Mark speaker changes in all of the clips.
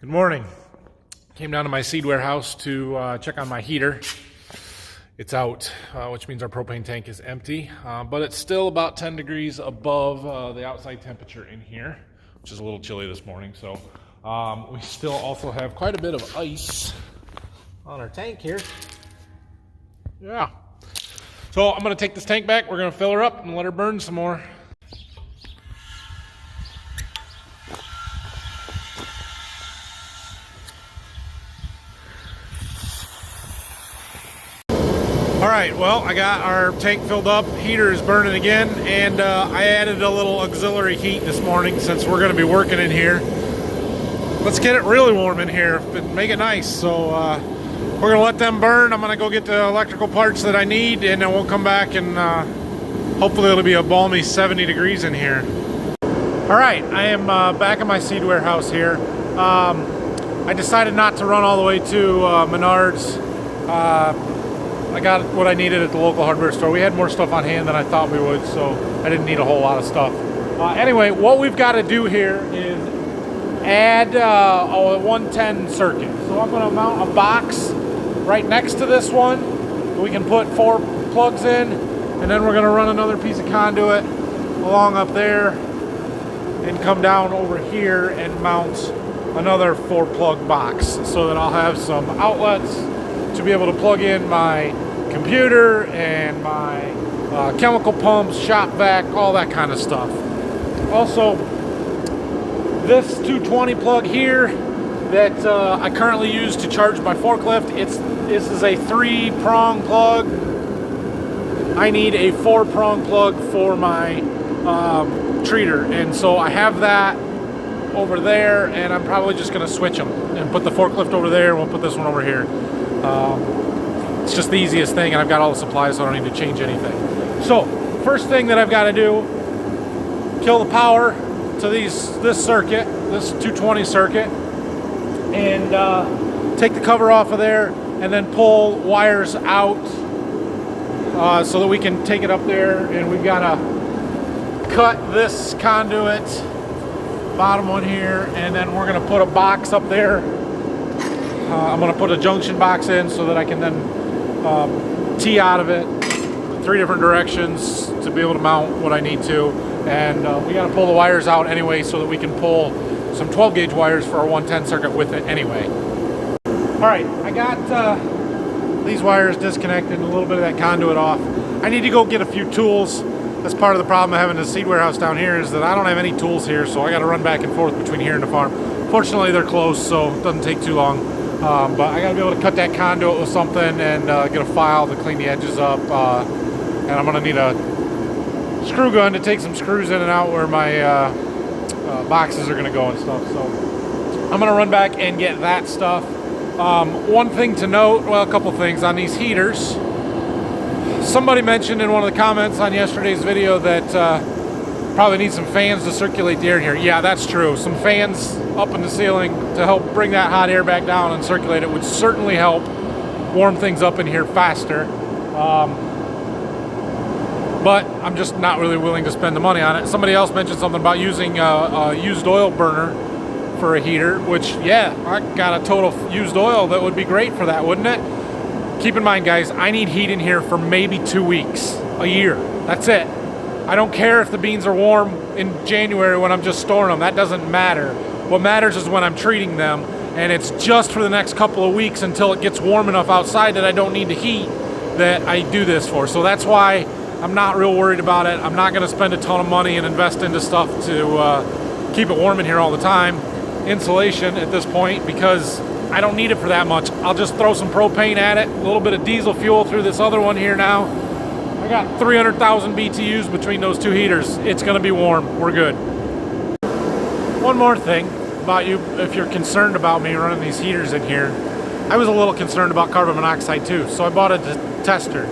Speaker 1: Good morning. Came down to my seed warehouse to check on my heater. It's out, which means our propane tank is empty, but it's still about 10 degrees above the outside temperature in here, which is a little chilly this morning. So we still also have quite a bit of ice on our tank here. Yeah. So I'm going to take this tank back. We're going to fill her up and let her burn some more. All right, well, I got our tank filled up, heater is burning again, and I added a little auxiliary heat this morning since we're going to be working in here. Let's get it really warm in here and make it nice. So we're going to let them burn. I'm going to go get the electrical parts that I need, and then we'll come back and hopefully it'll be a balmy 70 degrees in here. All right, I am back at my seed warehouse here. I decided not to run all the way to Menards. I got what I needed at the local hardware store. We had more stuff on hand than I thought we would, so I didn't need a whole lot of stuff. Anyway, what we've got to do here is add a 110 circuit. So I'm going to mount a box right next to this one. We can put 4 plugs in, and then we're going to run another piece of conduit along up there and come down over here and mount another 4 plug box so that I'll have some outlets to be able to plug in my computer and my chemical pumps, shop vac, all that kind of stuff. Also, this 220 plug here that I currently use to charge my forklift, this is a 3-prong plug. I need a 4-prong plug for my treater, and so I have that over there, and I'm probably just going to switch them and put the forklift over there, and we'll put this one over here. It's just the easiest thing, and I've got all the supplies, so I don't need to change anything. So first thing that I've got to do, kill the power to this circuit, this 220 circuit, and take the cover off of there, and then pull wires out so that we can take it up there. And we've got to cut this conduit, bottom one here, and then we're going to put a box up there. I'm going to put a junction box in so that I can then tee out of it 3 different directions to be able to mount what I need to. And we got to pull the wires out anyway so that we can pull some 12 gauge wires for our 110 circuit with it anyway. All right, I got these wires disconnected and a little bit of that conduit off. I need to go get a few tools. That's part of the problem of having a seed warehouse down here, is that I don't have any tools here, so I got to run back and forth between here and the farm. Fortunately, they're close, so it doesn't take too long. But I got to be able to cut that conduit with something and get a file to clean the edges up. And I'm going to need a screw gun to take some screws in and out where my boxes are going to go and stuff. So I'm going to run back and get that stuff. One thing to note, well, a couple things on these heaters. Somebody mentioned in one of the comments on yesterday's video that probably need some fans to circulate the air in here. Yeah, that's true. Some fans up in the ceiling to help bring that hot air back down and circulate it would certainly help warm things up in here faster. But I'm just not really willing to spend the money on it. Somebody else mentioned something about using a used oil burner for a heater, which, yeah, I got a total used oil that would be great for that, wouldn't it? Keep in mind, guys, I need heat in here for maybe 2 weeks, a year. That's it. I don't care if the beans are warm in January when I'm just storing them. That doesn't matter. What matters is when I'm treating them, and it's just for the next couple of weeks until it gets warm enough outside that I don't need the heat that I do this for. So that's why I'm not real worried about it. I'm not going to spend a ton of money and invest into stuff to keep it warm in here all the time. Insulation at this point, because I don't need it for that much. I'll just throw some propane at it, a little bit of diesel fuel through this other one here now. I got 300,000 BTUs between those 2 heaters. It's going to be warm. We're good. One more thing about you, if you're concerned about me running these heaters in here, I was a little concerned about carbon monoxide too, so I bought a tester.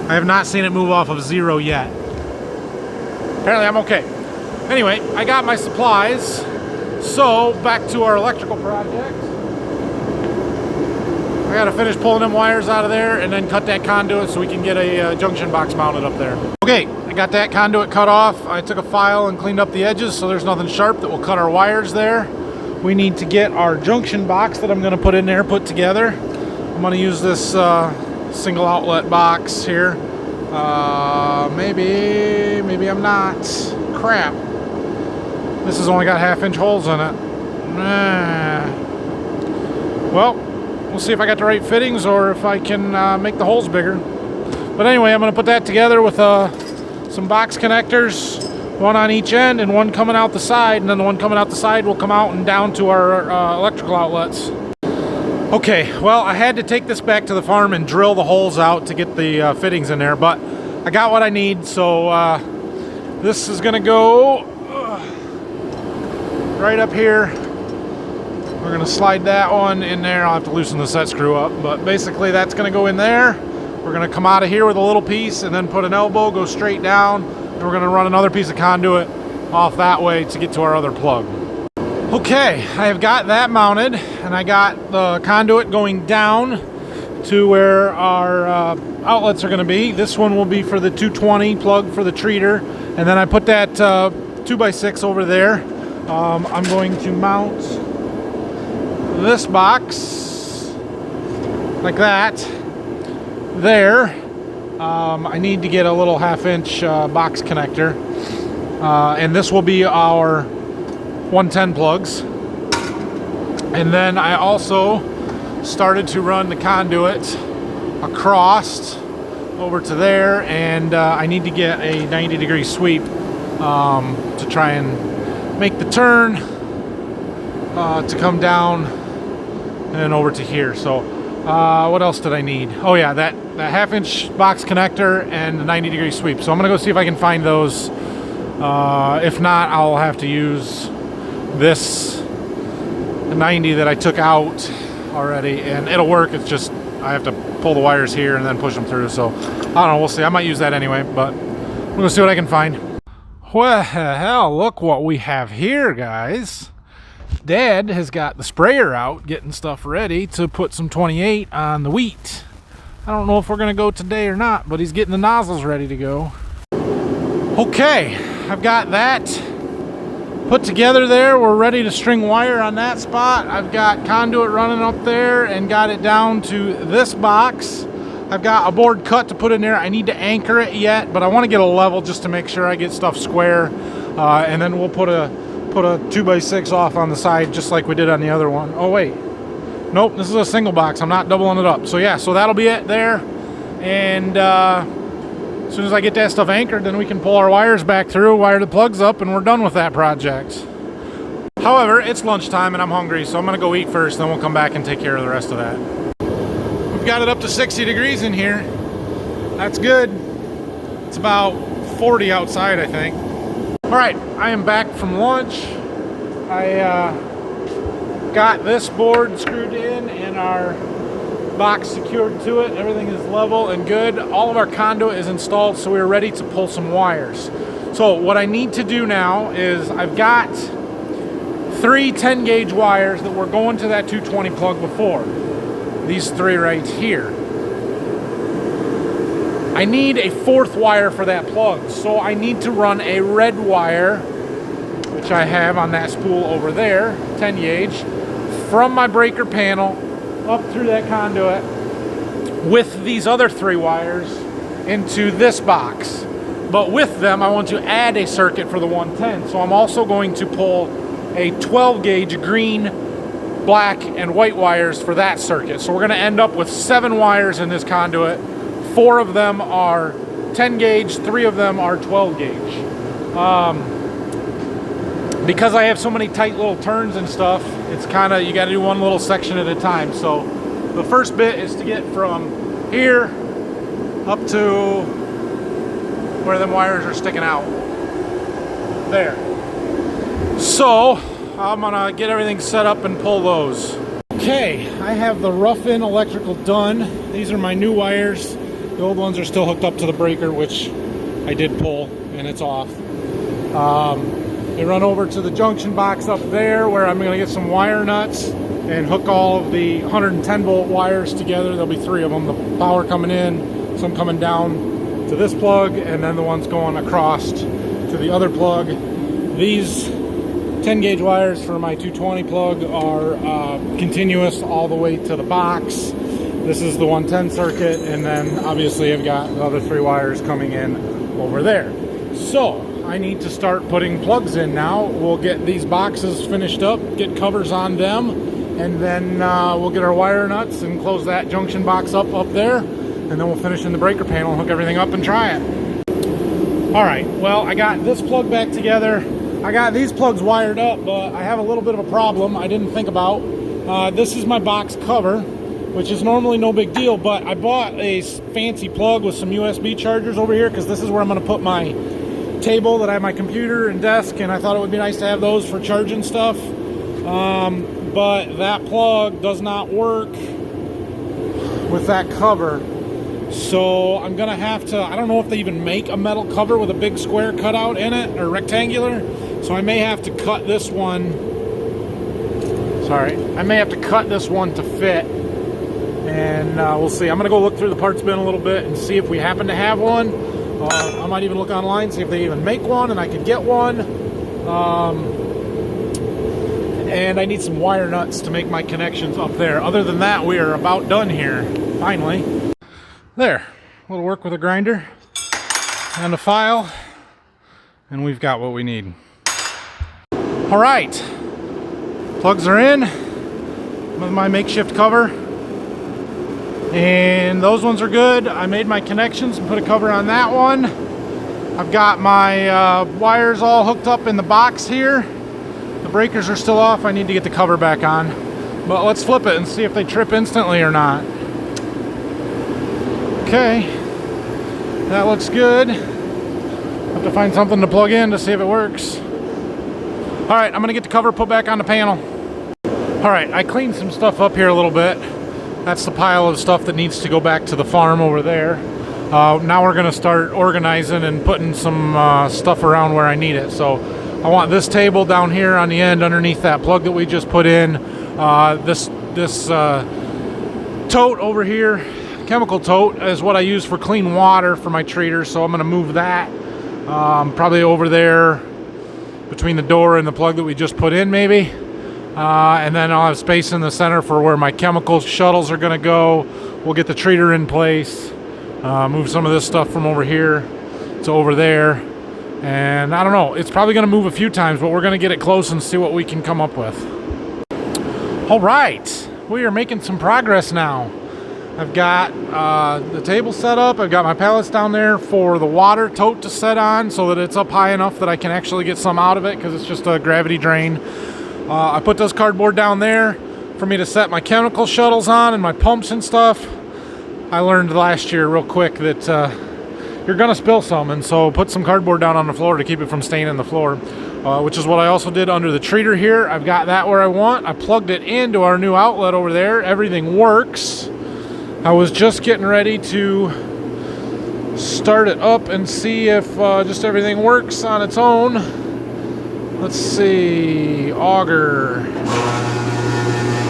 Speaker 1: I have not seen it move off of 0 yet. Apparently I'm okay. Anyway, I got my supplies, so back to our electrical project. I gotta finish pulling them wires out of there and then cut that conduit so we can get a junction box mounted up there. Okay, I got that conduit cut off. I took a file and cleaned up the edges so there's nothing sharp that will cut our wires there. we need to get our junction box that I'm going to put in there put together. I'm going to use this single outlet box here. Maybe I'm not. Crap. This has only got 1/2-inch holes in it. Well, we'll see if I got the right fittings or if I can make the holes bigger. But anyway, I'm going to put that together with some box connectors, one on each end and one coming out the side, and then the one coming out the side will come out and down to our electrical outlets. Okay, well, I had to take this back to the farm and drill the holes out to get the fittings in there, but I got what I need, so this is going to go right up here. We're going to slide that one in there. I'll have to loosen the set screw up, but basically that's going to go in there. We're going to come out of here with a little piece and then put an elbow, go straight down, and we're going to run another piece of conduit off that way to get to our other plug. Okay, I have got that mounted, and I got the conduit going down to where our outlets are going to be. This one will be for the 220 plug for the treater, and then I put that 2x6 over there. I'm going to mount this box like that there. I need to get a little 1/2-inch box connector, and this will be our 110 plugs. And then I also started to run the conduit across over to there, and I need to get a 90-degree sweep to try and make the turn to come down and over to here. So what else did I need? Oh yeah, that 1/2-inch box connector and the 90-degree sweep. So I'm gonna go see if I can find those. If not, I'll have to use this 90 that I took out already, and it'll work. It's just I have to pull the wires here and then push them through. So I don't know, we'll see. I might use that anyway, but I'm gonna see what I can find. Well, hell, look what we have here, guys. Dad has got the sprayer out getting stuff ready to put some 28 on the wheat. I don't know if we're gonna go today or not, but he's getting the nozzles ready to go. Okay, I've got that put together there. We're ready to string wire on that spot. I've got conduit running up there and got it down to this box. I've got a board cut to put in there. I need to anchor it yet, but I want to get a level just to make sure I get stuff square, and then we'll put a 2x6 off on the side just like we did on the other one. Oh wait, nope, this is a single box. I'm not doubling it up. So yeah, so that'll be it there, and as soon as I get that stuff anchored, then we can pull our wires back through, wire the plugs up, and we're done with that project. However, it's lunchtime and I'm hungry, so I'm gonna go eat first, then we'll come back and take care of the rest of that. We've got it up to 60 degrees in here. That's good. It's about 40 outside, I think. All right, I am back from lunch. I got this board screwed in and our box secured to it. Everything is level and good. All of our conduit is installed, so we're ready to pull some wires. So what I need to do now is I've got 3 10-gauge wires that were going to that 220 plug before. These 3 right here. I need a 4th wire for that plug, so I need to run a red wire, which I have on that spool over there, 10-gauge, from my breaker panel up through that conduit with these other 3 wires into this box. But with them, I want to add a circuit for the 110. So I'm also going to pull a 12-gauge green, black, and white wires for that circuit. So we're going to end up with 7 wires in this conduit. 4 of them are 10-gauge, 3 of them are 12-gauge. Because I have so many tight little turns and stuff, it's kind of, you got to do one little section at a time. So the first bit is to get from here up to where them wires are sticking out. There. So I'm gonna get everything set up and pull those. Okay, I have the rough-in electrical done. These are my new wires. The old ones are still hooked up to the breaker, which I did pull, and it's off. They run over to the junction box up there where I'm going to get some wire nuts and hook all of the 110 volt wires together. There'll be 3 of them, the power coming in, some coming down to this plug, and then the ones going across to the other plug. These 10 gauge wires for my 220 plug are continuous all the way to the box. This is the 110 circuit, and then obviously I've got the other 3 wires coming in over there. So I need to start putting plugs in now. We'll get these boxes finished up, get covers on them, and then we'll get our wire nuts and close that junction box up there, and then we'll finish in the breaker panel and hook everything up and try it. All right, well, I got this plug back together. I got these plugs wired up, but I have a little bit of a problem I didn't think about. This is my box cover, which is normally no big deal, but I bought a fancy plug with some USB chargers over here because this is where I'm going to put my table that I have my computer and desk, and I thought it would be nice to have those for charging stuff. But that plug does not work with that cover. So I'm gonna have to, I don't know if they even make a metal cover with a big square cutout in it, or rectangular. So I may have to cut this one. Sorry, I may have to cut this one to fit. And we'll see. I'm gonna go look through the parts bin a little bit and see if we happen to have one. I might even look online, see if they even make one and I could get one. And I need some wire nuts to make my connections up there. Other than that, we are about done here, finally. There, a little work with a grinder and a file, and we've got what we need. All right, plugs are in with my makeshift cover, and those ones are good. I made my connections and put a cover on that one. I've got my wires all hooked up in the box here. The breakers are still off. I need to get the cover back on, but let's flip it and see if they trip instantly or not. Okay, that looks good. Have to find something to plug in to see if it works. All right, I'm gonna get the cover put back on the panel. All right, I cleaned some stuff up here a little bit. That's the pile of stuff that needs to go back to the farm over there. Now we're gonna start organizing and putting some stuff around where I need it. So I want this table down here on the end underneath that plug that we just put in. This tote over here, chemical tote, is what I use for clean water for my treater, so I'm going to move that probably over there between the door and the plug that we just put in, maybe. And then I'll have space in the center for where my chemical shuttles are going to go. We'll get the treater in place, move some of this stuff from over here to over there, and I don't know, it's probably going to move a few times, but we're going to get it close and see what we can come up with. All right, we are making some progress now. I've got the table set up. I've got my pallets down there for the water tote to set on so that it's up high enough that I can actually get some out of it because it's just a gravity drain. I put this cardboard down there for me to set my chemical shuttles on and my pumps and stuff. I learned last year real quick that you're gonna spill some, and so put some cardboard down on the floor to keep it from staining the floor, which is what I also did under the treater here. I've got that where I want. I plugged it into our new outlet over there. Everything works. I was just getting ready to start it up and see if just everything works on its own. Let's see, auger.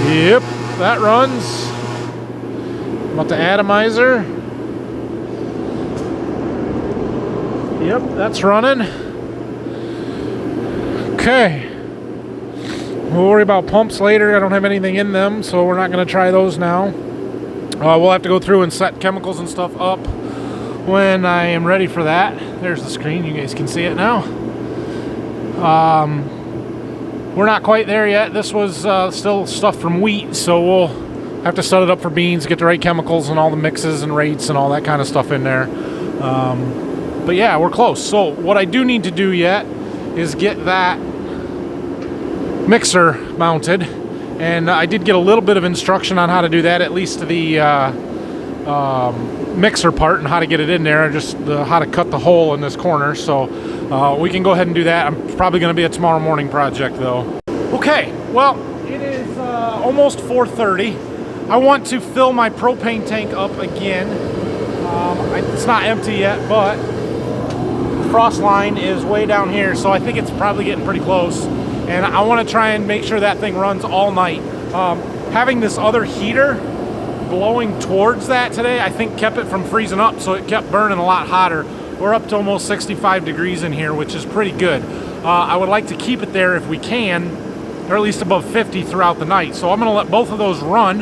Speaker 1: Yep, that runs. About the atomizer. Yep, that's running. Okay. We'll worry about pumps later. I don't have anything in them, so we're not going to try those now. We'll have to go through and set chemicals and stuff up when I am ready for that. There's the screen. You guys can see it now. We're not quite there yet. This was still stuff from wheat, so we'll have to set it up for beans, get the right chemicals and all the mixes and rates and all that kind of stuff in there. But yeah, we're close. So what I do need to do yet is get that mixer mounted. And I did get a little bit of instruction on how to do that, at least the mixer part and how to get it in there, just how to cut the hole in this corner. So we can go ahead and do that. I'm probably going to be a tomorrow morning project, though. Okay, well, it is almost 4:30. I want to fill my propane tank up again. It's not empty yet, but the frost line is way down here, so I think it's probably getting pretty close. And I want to try and make sure that thing runs all night. Having this other heater blowing towards that today, I think kept it from freezing up, so it kept burning a lot hotter. We're up to almost 65 degrees in here, which is pretty good. I would like to keep it there if we can, or at least above 50 throughout the night. So I'm going to let both of those run,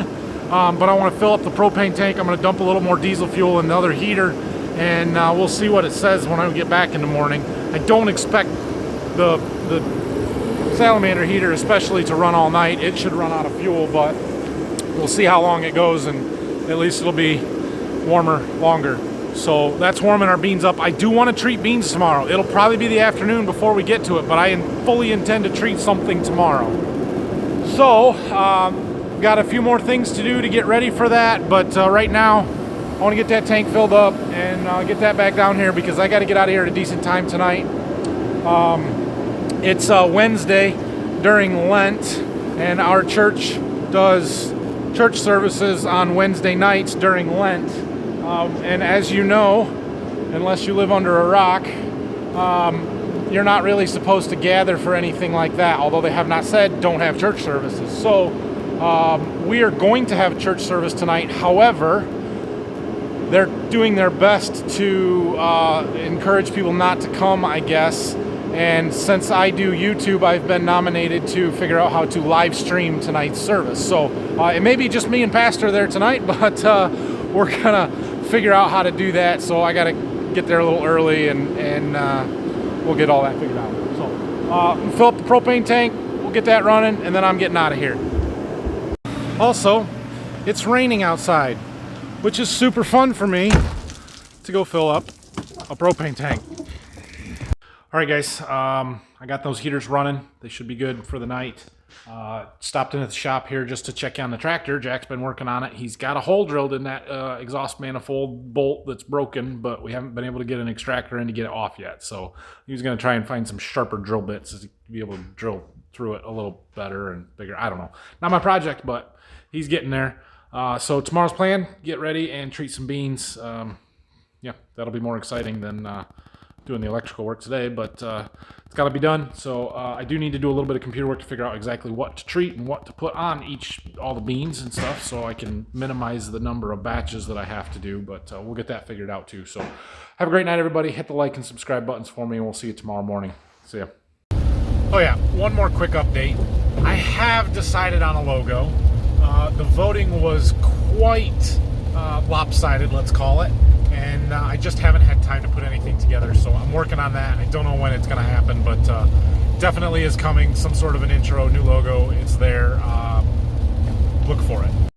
Speaker 1: but I want to fill up the propane tank. I'm going to dump a little more diesel fuel in the other heater, and we'll see what it says when I get back in the morning. I don't expect the salamander heater especially to run all night. It should run out of fuel, but we'll see how long it goes, and at least it'll be warmer longer. So that's warming our beans up. I do want to treat beans tomorrow. It'll probably be the afternoon before we get to it, but I fully intend to treat something tomorrow. So got a few more things to do to get ready for that, but right now I want to get that tank filled up and get that back down here because I got to get out of here at a decent time tonight. It's Wednesday during Lent, and our church does church services on Wednesday nights during Lent. And as you know, unless you live under a rock, you're not really supposed to gather for anything like that, although they have not said don't have church services. So we are going to have a church service tonight. However, they're doing their best to encourage people not to come, I guess. And since I do YouTube, I've been nominated to figure out how to live stream tonight's service. So it may be just me and Pastor there tonight, but we're gonna figure out how to do that. So I gotta get there a little early, and we'll get all that figured out. So fill up the propane tank, we'll get that running, and then I'm getting out of here. Also, it's raining outside, which is super fun for me to go fill up a propane tank. All right, guys, I got those heaters running. They should be good for the night. Stopped in at the shop here just to check on the tractor. Jack's been working on it. He's got a hole drilled in that exhaust manifold bolt that's broken, but we haven't been able to get an extractor in to get it off yet. So he was going to try and find some sharper drill bits to be able to drill through it a little better and bigger. I don't know. Not my project, but he's getting there. So tomorrow's plan, get ready and treat some beans. Yeah, that'll be more exciting than doing the electrical work today, but it's got to be done. So I do need to do a little bit of computer work to figure out exactly what to treat and what to put on all the beans and stuff, so I can minimize the number of batches that I have to do, but we'll get that figured out too. So have a great night, everybody. Hit the like and subscribe buttons for me, and we'll see you tomorrow morning. See ya. Oh yeah, one more quick update. I have decided on a logo. The voting was quite lopsided, let's call it. And I just haven't had time to put anything together, so I'm working on that. I don't know when it's going to happen, but definitely is coming. Some sort of an intro, new logo. It's there. Look for it.